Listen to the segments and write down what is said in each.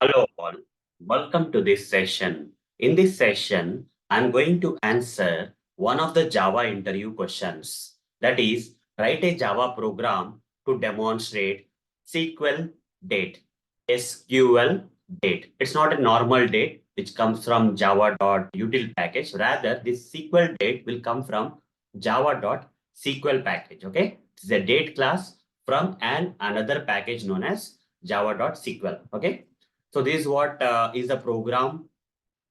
Hello all, welcome to this session. In this session, I'm going to answer one of the Java interview questions. That is, write a Java program to demonstrate SQL date. SQL date. It's not a normal date which comes from java.util package. Rather, this SQL date will come from java.sql package. Okay, it's a date class from another package known as java.sql. Okay. So this is what is the program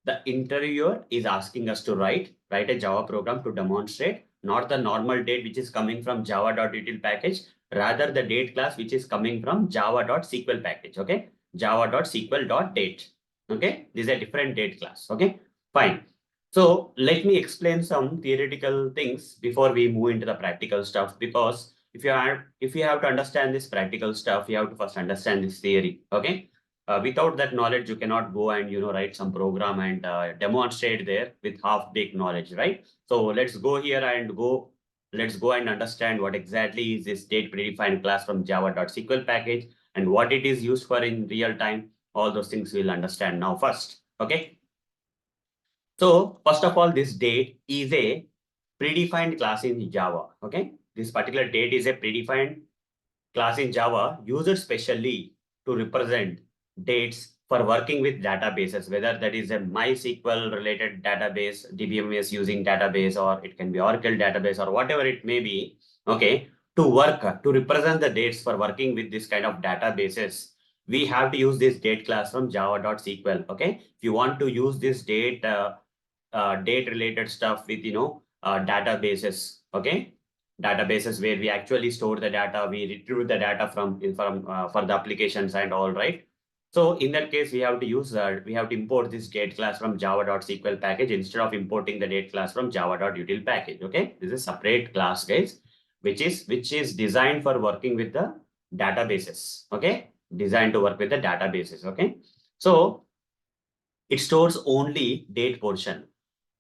the interviewer is asking us to write a Java program to demonstrate not the normal date which is coming from java.util package, rather the date class which is coming from java.sql package. Okay, java.sql.Date. Okay, this is a different date class. Okay, fine. So let me explain some theoretical things before we move into the practical stuff, because if you have to understand this practical stuff, you have to first understand this theory. Okay, without that knowledge, you cannot go and write some program and demonstrate there with half-baked knowledge, right? So let's go and understand what exactly is this date predefined class from java.sql package and what it is used for in real time. All those things we'll understand now first. Okay. So first of all, this date is a predefined class in Java. Okay. This particular date is a predefined class in Java used specially to represent dates for working with databases, whether that is a MySQL related database, DBMS using database, or it can be Oracle database or whatever it may be. Okay, to represent the dates for working with this kind of databases, we have to use this date class from java.sql. Okay, if you want to use this date related stuff with databases. Okay, databases where we actually store the data, we retrieve the data from for the applications and all, right? So in that case, we have to import this date class from java.sql package instead of importing the date class from java.util package. Okay, this is a separate class, guys, which is designed for working with the databases. Okay, designed to work with the databases. Okay, so it stores only date portion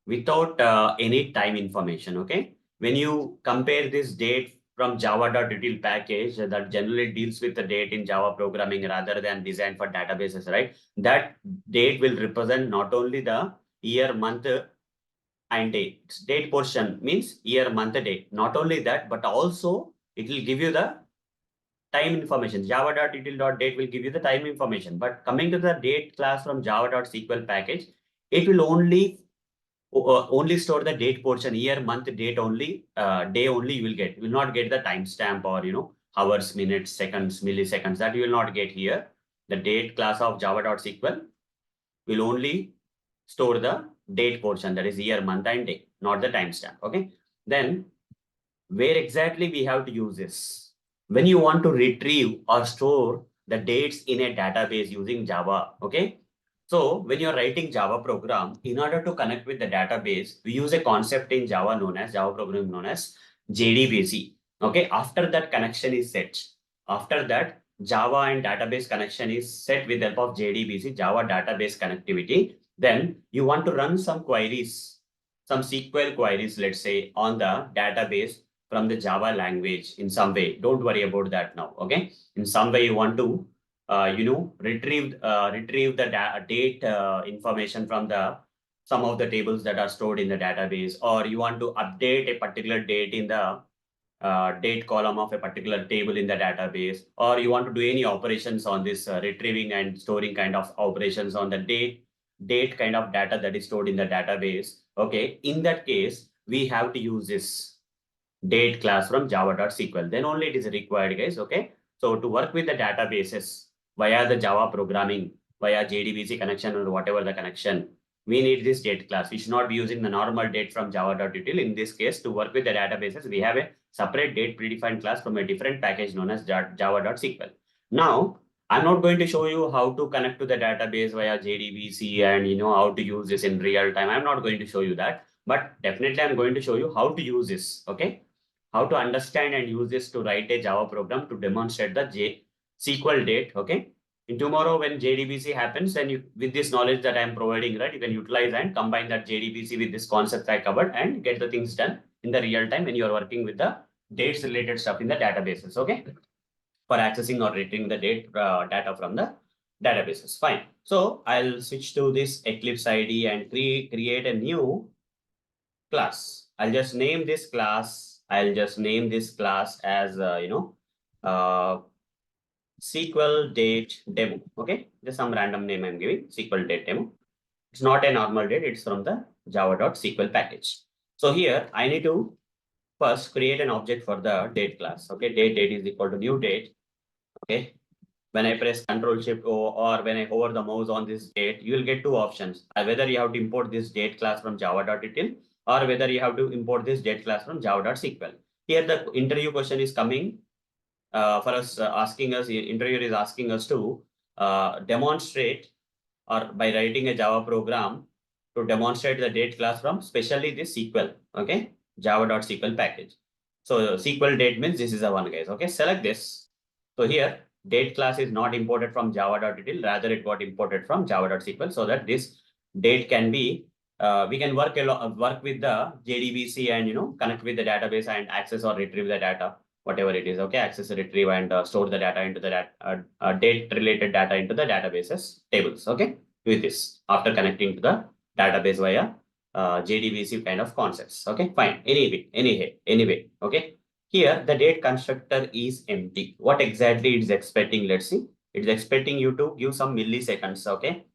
without any time information. Okay, when you compare this date from java.util package that generally deals with the date in Java programming rather than designed for databases, right? That date will represent not only the year, month, and day. Date portion means year, month, day. Not only that, but also it will give you the time information. Java.util.date will give you the time information. But coming to the date class from java.sql package, it will only store the date portion, year, month, date only, day only you will get. You will not get the timestamp or hours, minutes, seconds, milliseconds. That you will not get here. The date class of java.sql will only store the date portion, that is year, month, and day, not the timestamp. Okay. Then where exactly we have to use this? When you want to retrieve or store the dates in a database using Java. Okay. So when you're writing Java program, in order to connect with the database, we use a concept in Java programming known as JDBC. Okay. After that connection is set, after that Java and database connection is set with the help of JDBC, Java database connectivity. Then you want to run some queries, some SQL queries, let's say, on the database from the Java language in some way. Don't worry about that now. Okay. In some way, you want to retrieve the date information from the some of the tables that are stored in the database, or you want to update a particular date in the date column of a particular table in the database, or you want to do any operations on this retrieving and storing kind of operations on the date kind of data that is stored in the database. Okay, in that case, we have to use this date class from java.sql. Then only it is required, guys. Okay, so to work with the databases via the Java programming, via JDBC connection or whatever the connection, we need this date class. We should not be using the normal date from java.util. In this case, to work with the databases, we have a separate date predefined class from a different package known as java.sql. Now, I'm not going to show you how to connect to the database via JDBC and how to use this in real time. I'm not going to show you that, but definitely I'm going to show you how to use this. Okay, how to understand and use this to write a Java program to demonstrate the SQL date. Okay. In tomorrow, when JDBC happens, then with this knowledge that I'm providing, right, you can utilize and combine that JDBC with this concept I covered and get the things done in the real time when you are working with the dates related stuff in the databases. Okay. For accessing or retrieving the data from the databases. Fine. So I'll switch to this Eclipse ID and create a new class. I'll just name this class. I'll just name this class as uh, SQL date demo. Okay, just some random name I'm giving, SQL date demo. It's not a normal date, it's from the java.sql package. So here I need to first create an object for the date class. Okay, date is equal to new date. Okay, when I press Control Shift O or when I hover the mouse on this date, you will get two options. Whether you have to import this date class from java.util or whether you have to import this date class from java.sql. Here the interview question is coming for us, asking us, interviewer is asking us to demonstrate or by writing a Java program to demonstrate the date class from specially this SQL, okay, java.sql package. So SQL date means this is the one, guys. Okay, select this. So here date class is not imported from java.util, rather it got imported from java.sql, so that this date can be we can work with the JDBC and connect with the database and access or retrieve the data, whatever it is. Okay, access, retrieve, and store the data into the date related data into the databases tables. Okay, with this after connecting to the database via JDBC kind of concepts. Okay, fine. Anyway. Okay. Here the date constructor is empty. What exactly it's expecting? Let's see. It's expecting you to give some milliseconds. Okay.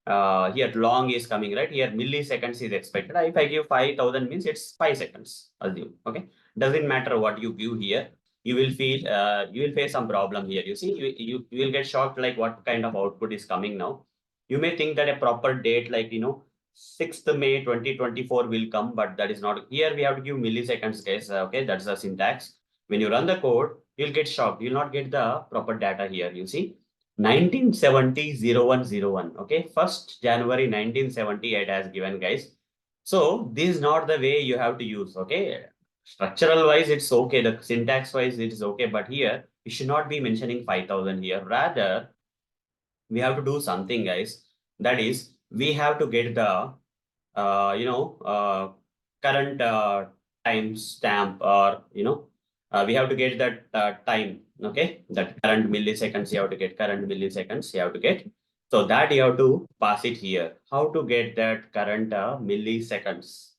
Here long is coming, right? Here milliseconds is expected. If I give 5,000 means it's 5 seconds. Assume. Okay. Doesn't matter what you give here. You will face some problem here. You see, you will get shocked like what kind of output is coming now. You may think that a proper date like 6th May 2024 will come, but that is not. Here we have to give milliseconds, guys. Okay, that's the syntax. When you run the code, you'll get shocked. You'll not get the proper data here. You see, 1970-0101. Okay, 1st January 1970 it has given, guys. So this is not the way you have to use. Okay, structural wise it's okay, the syntax wise it is okay, but here you should not be mentioning 5,000 here. Rather, we have to do something, guys. That is, we have to get the current time stamp, or we have to get that time. Okay, that current milliseconds you have to get, current milliseconds you have to get. So that you have to pass it here. How to get that current milliseconds?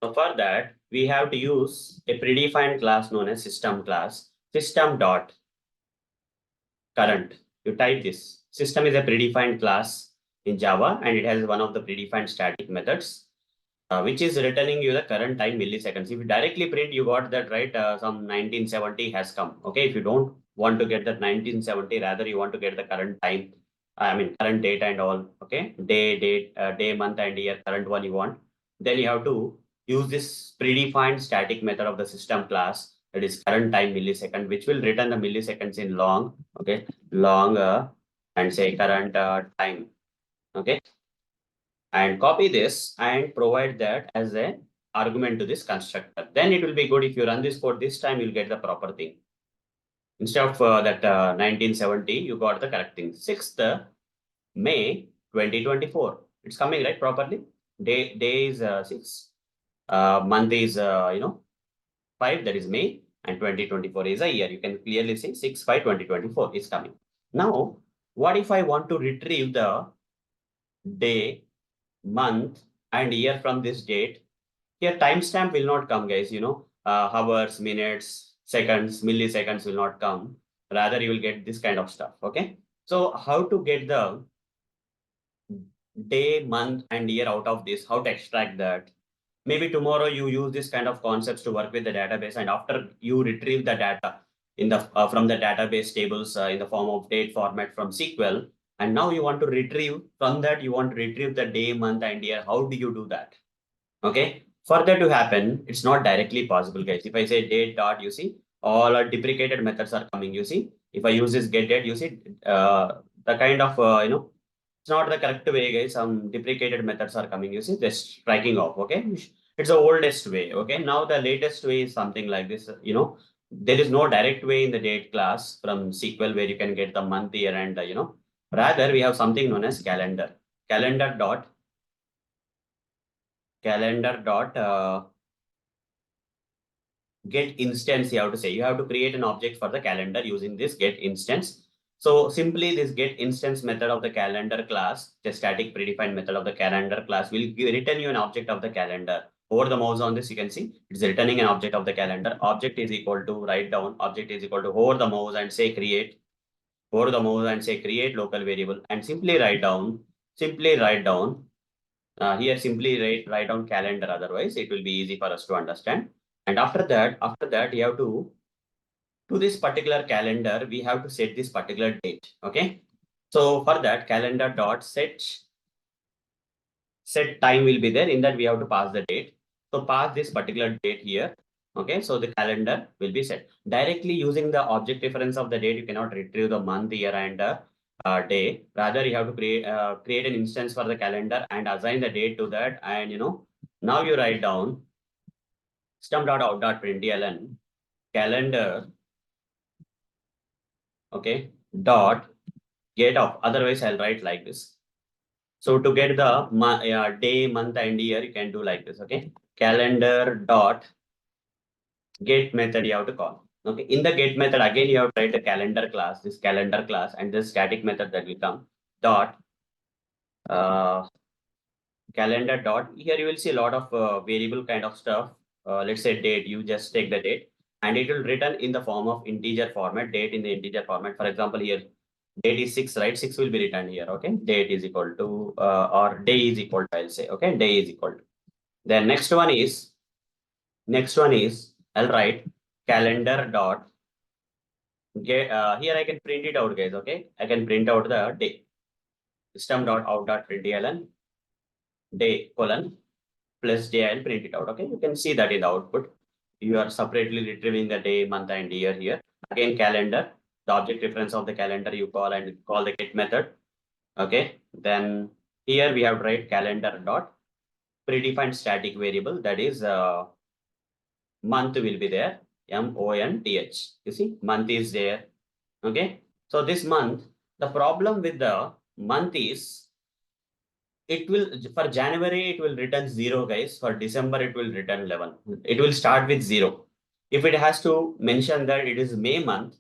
So for that, we have to use a predefined class known as system class, system.current. You type this. System is a predefined class in Java, and it has one of the predefined static methods, which is returning you the current time milliseconds. If you directly print, you got that right. Some 1970 has come. Okay, if you don't want to get that 1970, rather you want to get the current time. I mean current date and all. Okay, day, month, and year. Current one you want. Then you have to use this predefined static method of the system class, that is current time millisecond, which will return the milliseconds in long. Okay, long and say current time. Okay, and copy this and provide that as a argument to this constructor. Then it will be good. If you run this code this time, you'll get the proper thing. Instead of that 1970, you got the correct thing. 6th May 2024. It's coming right properly. Day is 6. Month is 5. That is May, and 2024 is a year. You can clearly see 6/5/2024 is coming. Now, what if I want to retrieve the day, month, and year from this date? Here timestamp will not come, guys. Hours, minutes, seconds, milliseconds will not come. Rather, you will get this kind of stuff. Okay. So how to get the day, month, and year out of this? How to extract that? Maybe tomorrow you use this kind of concepts to work with the database, and after you retrieve the data in the from the database tables in the form of date format from SQL, and now you want to retrieve from that, you want to retrieve the day, month, and year. How do you do that? Okay, for that to happen, it's not directly possible, guys. If I say date dot, you see, all our deprecated methods are coming. You see, if I use this get date, you see, the kind of it's not the correct way, guys. Some deprecated methods are coming. You see, just striking off. Okay, it's the oldest way. Okay, now the latest way is something like this. There is no direct way in the date class from SQL where you can get the month, year, and rather we have something known as calendar. Calendar dot get instance. You have to say, you have to create an object for the calendar using this get instance. So simply this get instance method of the calendar class, the static predefined method of the calendar class will return you an object of the calendar. Over the mouse on this, you can see it's returning an object of the calendar. Object is equal to write down, object is equal to hover the mouse and say create, hover the mouse and say create local variable and simply write down, here simply write down calendar. Otherwise, it will be easy for us to understand. And after that, you have to this particular calendar, we have to set this particular date. Okay. So for that, calendar dot set time will be there. In that, we have to pass the date. So pass this particular date here. Okay. So the calendar will be set directly using the object reference of the date. You cannot retrieve the month, year, and day. Rather, you have to create an instance for the calendar and assign the date to that. And now you write down system.out.println calendar. Okay. Dot get off. Otherwise, I'll write like this. So to get the day, month, and year, you can do like this. Okay. Calendar dot get method you have to call. Okay. In the get method, again, you have to write the calendar class, this calendar class, and this static method that will come dot calendar dot. Here you will see a lot of variable kind of stuff. Let's say date, you just take the date and it will return in the form of integer format, date in the integer format. For example, here date is 6, right? 6 will be returned here. Okay. Date is equal to, or day is equal to, I'll say, okay. Day is equal to. Then next one is, I'll write calendar dot get, here I can print it out, guys. Okay. I can print out the day. System.out.println day colon plus day, I'll print it out. Okay, you can see that in the output. You are separately retrieving the day, month, and year here. Again, calendar, the object reference of the calendar you call and call the get method. Okay, then here we have to write calendar dot predefined static variable, that is month will be there, month. You see, month is there. Okay, so this month, the problem with the month is it will, for January it will return 0, guys. For December it will return 11. It will start with 0. If it has to mention that it is May month,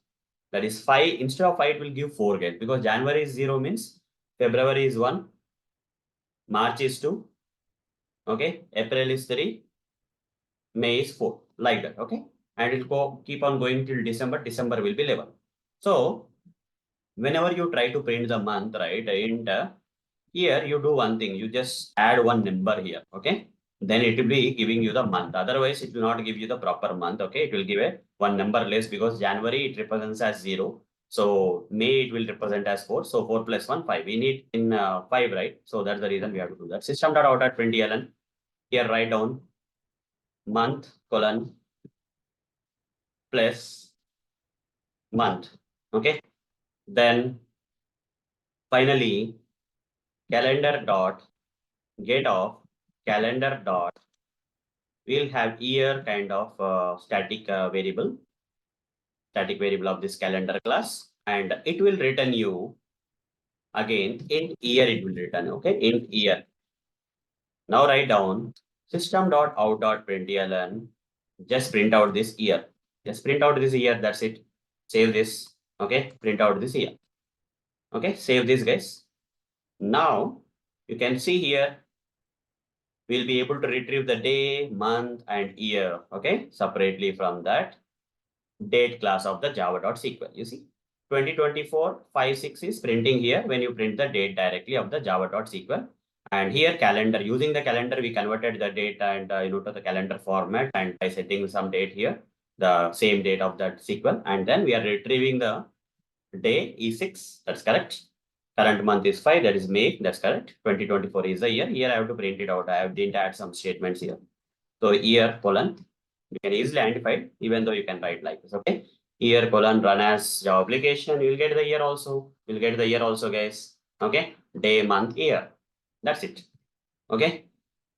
that is 5, instead of 5 it will give 4, guys, because January is 0 means February is 1, March is 2, okay, April is 3, May is 4, like that. Okay, and it will keep on going till December. December will be 11. So whenever you try to print the month, right, in here you do one thing, you just add one number here. Okay, then it will be giving you the month. Otherwise, it will not give you the proper month. Okay, it will give a one number less, because January it represents as 0. So May it will represent as 4. So 4 plus 1, 5. We need in 5, right? So that's the reason we have to do that. System.out.println. Here write down month colon plus month. Okay. Then finally calendar dot get off calendar dot, we'll have year kind of static variable of this calendar class, and it will return you again in year. It will return, okay, in year. Now write down system.out.println, just print out this year. Just print out this year. That's it. Save this. Okay, print out this year. Okay, save this, guys. Now you can see here we'll be able to retrieve the day, month, and year, okay, separately from that date class of the java.sql. You see, 2024 5/6 is printing here when you print the date directly of the java.sql. And here calendar, using the calendar, we converted the date and to the calendar format, and by setting some date here, the same date of that SQL, and then we are retrieving the day E6. That's correct. Current month is 5, that is May, that's correct. 2024 is the year. Here I have to print it out. I didn't add some statements here. So year colon, you can easily identify it, even though you can write like this. Okay. Year colon run as Java application. You'll get the year also. You'll get the year also, guys. Okay. Day, month, year. That's it. Okay.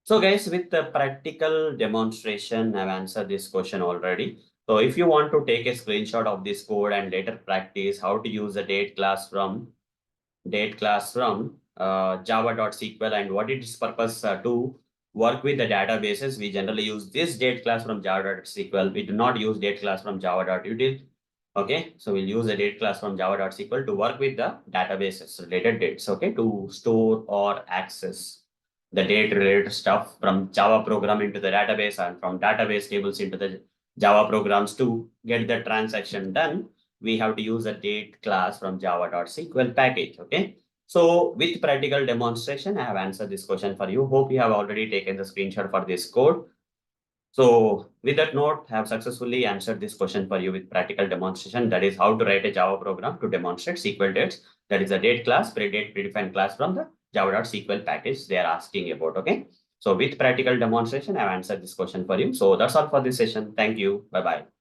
So guys, with the practical demonstration, I've answered this question already. So if you want to take a screenshot of this code and later practice how to use the date class from java.sql and what its purpose to work with the databases, we generally use this date class from java.sql. We do not use date class from java.util. Okay, so we'll use the date class from java.sql to work with the databases related dates, okay, to store or access the date related stuff from Java program into the database and from database tables into the Java programs to get the transaction done. We have to use a date class from java.sql package, okay. So with practical demonstration, I have answered this question for you. Hope you have already taken the screenshot for this code. So with that note, I have successfully answered this question for you with practical demonstration. That is how to write a Java program to demonstrate SQL dates. That is a date class, predate predefined class from the java.sql package they are asking about. Okay. So with practical demonstration, I have answered this question for you. So that's all for this session. Thank you. Bye-bye.